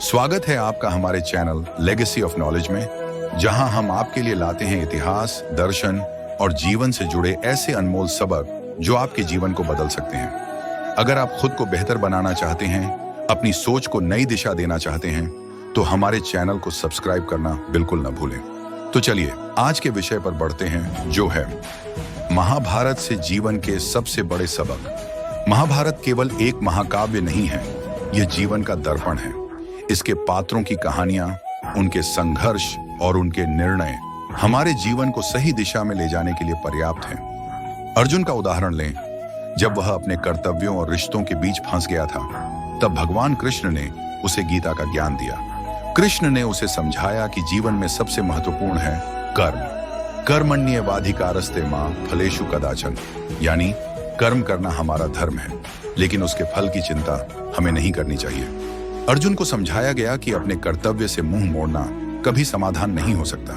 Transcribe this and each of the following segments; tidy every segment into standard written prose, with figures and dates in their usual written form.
स्वागत है आपका हमारे चैनल लेगेसी ऑफ नॉलेज में, जहां हम आपके लिए लाते हैं इतिहास, दर्शन और जीवन से जुड़े ऐसे अनमोल सबक जो आपके जीवन को बदल सकते हैं। अगर आप खुद को बेहतर बनाना चाहते हैं, अपनी सोच को नई दिशा देना चाहते हैं, तो हमारे चैनल को सब्सक्राइब करना बिल्कुल न भूलें। तो चलिए आज के विषय पर बढ़ते हैं, जो है महाभारत से जीवन के सबसे बड़े सबक। महाभारत केवल एक महाकाव्य नहीं है, यह जीवन का दर्पण है। इसके पात्रों की कहानियां, उनके संघर्ष और उनके निर्णय हमारे जीवन को सही दिशा में ले जाने के लिए पर्याप्त हैं। अर्जुन का उदाहरण लें। जब वह अपने कर्तव्यों और रिश्तों के बीच फंस गया था, तब भगवान कृष्ण ने उसे गीता का ज्ञान दिया। कृष्ण ने उसे समझाया कि जीवन में सबसे महत्वपूर्ण है कर्म। कर्मण्येवाधिकारस्ते मां फलेषु कदाचन, यानी कर्म करना हमारा धर्म है, लेकिन उसके फल की चिंता हमें नहीं करनी चाहिए। अर्जुन को समझाया गया कि अपने कर्तव्य से मुंह मोड़ना कभी समाधान नहीं हो सकता।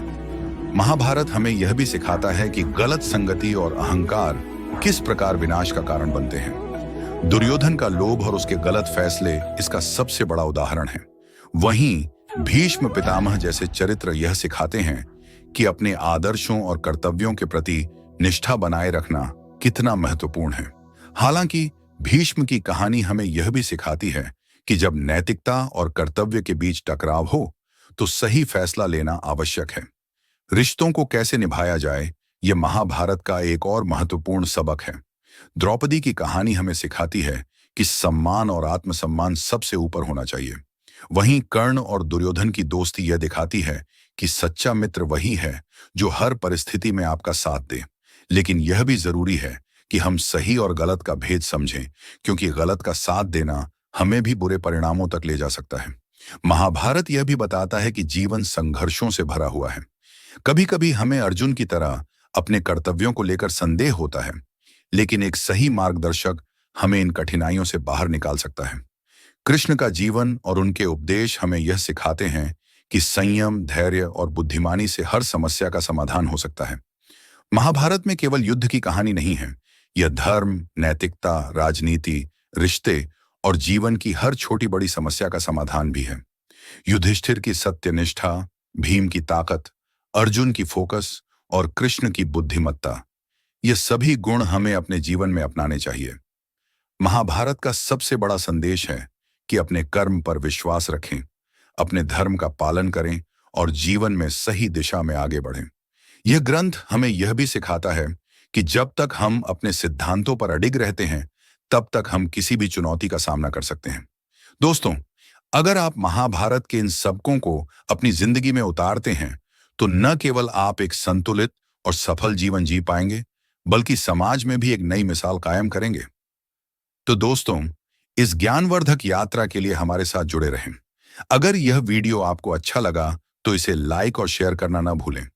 महाभारत हमें यह भी सिखाता है कि गलत संगति और अहंकार किस प्रकार विनाश का कारण बनते हैं। दुर्योधन का लोभ और उसके गलत फैसले इसका सबसे बड़ा उदाहरण है। वहीं भीष्म पितामह जैसे चरित्र यह सिखाते हैं कि अपने आदर्शों और कर्तव्यों के प्रति निष्ठा बनाए रखना कितना महत्वपूर्ण है। हालांकि भीष्म की कहानी हमें यह भी सिखाती है कि जब नैतिकता और कर्तव्य के बीच टकराव हो, तो सही फैसला लेना आवश्यक है। रिश्तों को कैसे निभाया जाए, यह महाभारत का एक और महत्वपूर्ण सबक है। द्रौपदी की कहानी हमें सिखाती है कि सम्मान और आत्मसम्मान सबसे ऊपर होना चाहिए। वहीं कर्ण और दुर्योधन की दोस्ती यह दिखाती है कि सच्चा मित्र वही है जो हर परिस्थिति में आपका साथ दे। लेकिन यह भी जरूरी है कि हम सही और गलत का भेद समझें, क्योंकि गलत का साथ देना हमें भी बुरे परिणामों तक ले जा सकता है। महाभारत यह भी बताता है कि जीवन संघर्षों से भरा हुआ है। कभी कभी हमें अर्जुन की तरह अपने कर्तव्यों को लेकर संदेह होता है, लेकिन एक सही मार्गदर्शक हमें इन कठिनाइयों से बाहर निकाल सकता है। कृष्ण का जीवन और उनके उपदेश हमें यह सिखाते हैं कि संयम, धैर्य और बुद्धिमानी से हर समस्या का समाधान हो सकता है। महाभारत में केवल युद्ध की कहानी नहीं है, यह धर्म, नैतिकता, राजनीति, रिश्ते और जीवन की हर छोटी बड़ी समस्या का समाधान भी है। युधिष्ठिर की सत्यनिष्ठा, भीम की ताकत, अर्जुन की फोकस और कृष्ण की बुद्धिमत्ता, ये सभी गुण हमें अपने जीवन में अपनाने चाहिए। महाभारत का सबसे बड़ा संदेश है कि अपने कर्म पर विश्वास रखें, अपने धर्म का पालन करें और जीवन में सही दिशा में आगे बढ़ें। यह ग्रंथ हमें यह भी सिखाता है कि जब तक हम अपने सिद्धांतों पर अडिग रहते हैं, तब तक हम किसी भी चुनौती का सामना कर सकते हैं। दोस्तों, अगर आप महाभारत के इन सबकों को अपनी जिंदगी में उतारते हैं, तो न केवल आप एक संतुलित और सफल जीवन जी पाएंगे, बल्कि समाज में भी एक नई मिसाल कायम करेंगे। तो दोस्तों, इस ज्ञानवर्धक यात्रा के लिए हमारे साथ जुड़े रहें। अगर यह वीडियो आपको अच्छा लगा, तो इसे लाइक और शेयर करना न भूलें।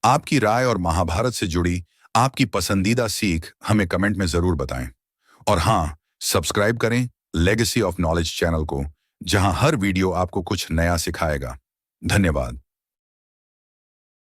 आपकी राय और महाभारत से जुड़ी आपकी पसंदीदा सीख हमें कमेंट में जरूर बताएं। और हाँ, सब्सक्राइब करें लेगेसी ऑफ नॉलेज चैनल को, जहां हर वीडियो आपको कुछ नया सिखाएगा। धन्यवाद।